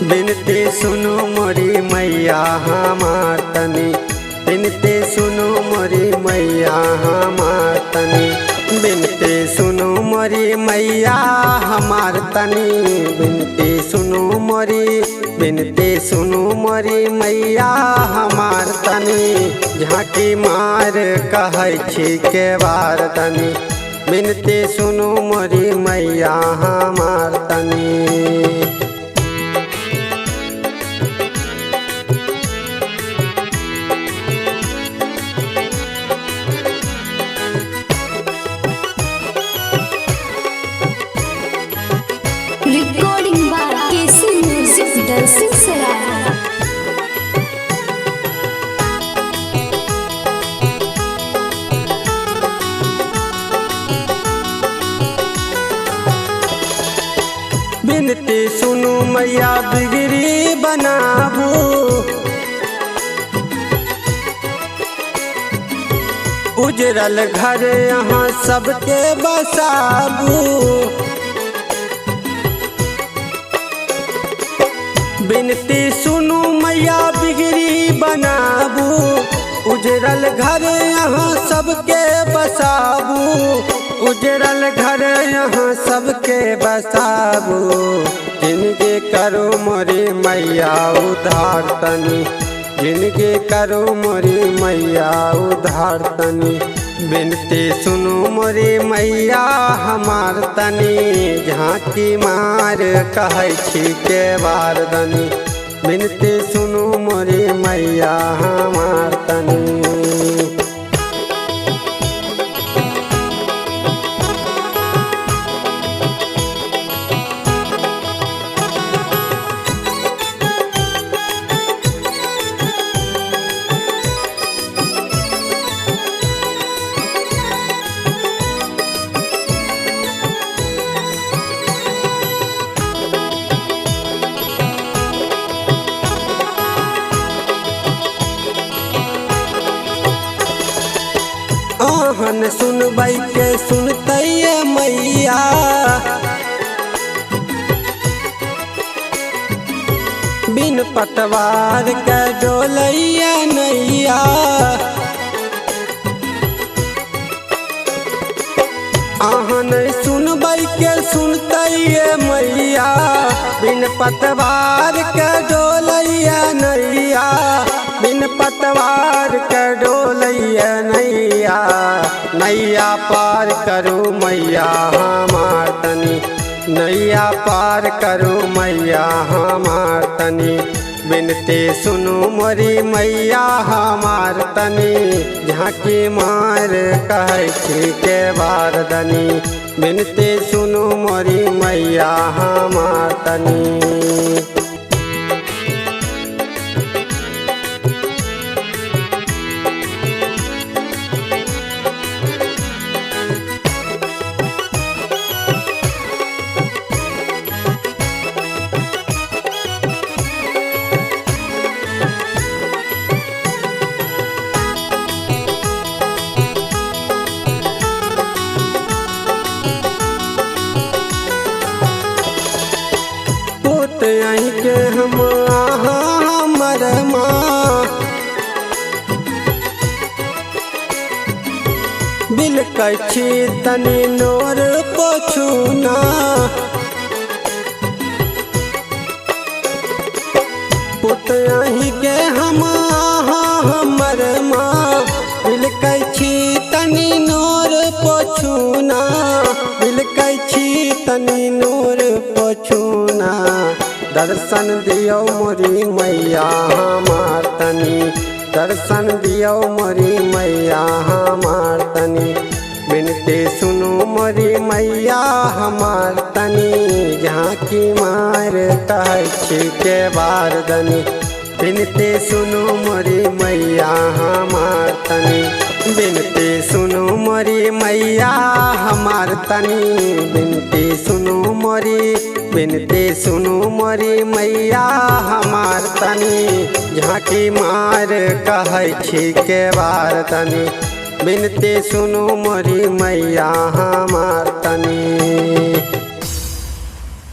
बिनती सुनो मोरी मैया हमार तनी, बिनती सुनो मोरी मैया हमार तनी, बिनती सुनो मोरी मैया हमार तनी, बिनती सुनो मोरी, बिनती सुनो मोरी मैया हमार तनी। झाँकी मार कहै छी के बार तनी, बिनती सुनो मोरी मैया हमार तनी। Recording by K C music dancing सराय। बिनती सुनो मैया बिगड़ी बनाबू, उजरल घर यहाँ सबके बसाबू। बिनती सुनो मैया बिगड़ी बनाबू, उजरल घर यहाँ सबके बसाबू, उजरल घर यहाँ सबके बसाबू। जिनके करो मोरी मैया उधार तनी, जिनके करो मोरी मैया उधार तनी। बिनती सुनो मोरी मैया हमार तनी, झाँकी मार कहै छी के बार तनी, बिनती सुनो मोरी मैया हमार तनी। आहन सुनबै के सुनतै मैया, बिन पतवार के डोलैया नैया। आहन सुनबै के सुनतै मैया, बिन पतवार के डोलैया नैया, बिन पतवार के डोलैया नैया। नैया पार करो मैया हमार तनी, नैया पार करो मैया हमार तनी। बिनती सुनो मोरी मैया हमार तनी, झाँकी मार कहै छी के बार तनी, बिनती सुनो मोरी मैया हमार तनी। यहीं के हम हमर माँ, बिलकै छी तनी नोर पोछुना। पुत यहीं के हम हमर माँ, बिलकै छी तनी नोर पोछुना, बिलकै छी तनी नोर पोछुना। दर्शन दियो मोरी मैया हमार तनी, दर्शन दियो मोरी मैया हमार तनी। बिनती सुनो मोरी मैया हमार तनी, झाँकी मार कहै छी के बार तनी, बिनती सुनो मोरी मैया हमार तनी, बिनती सुनो मोरी मैया हमार तनी, बिनती सुनो मोरी, बिनती सुनो मोरी मैया हमार तनी। झाँकी मार कहै छी के बार तनी, बिनती सुनो मोरी मैया हमार तनी।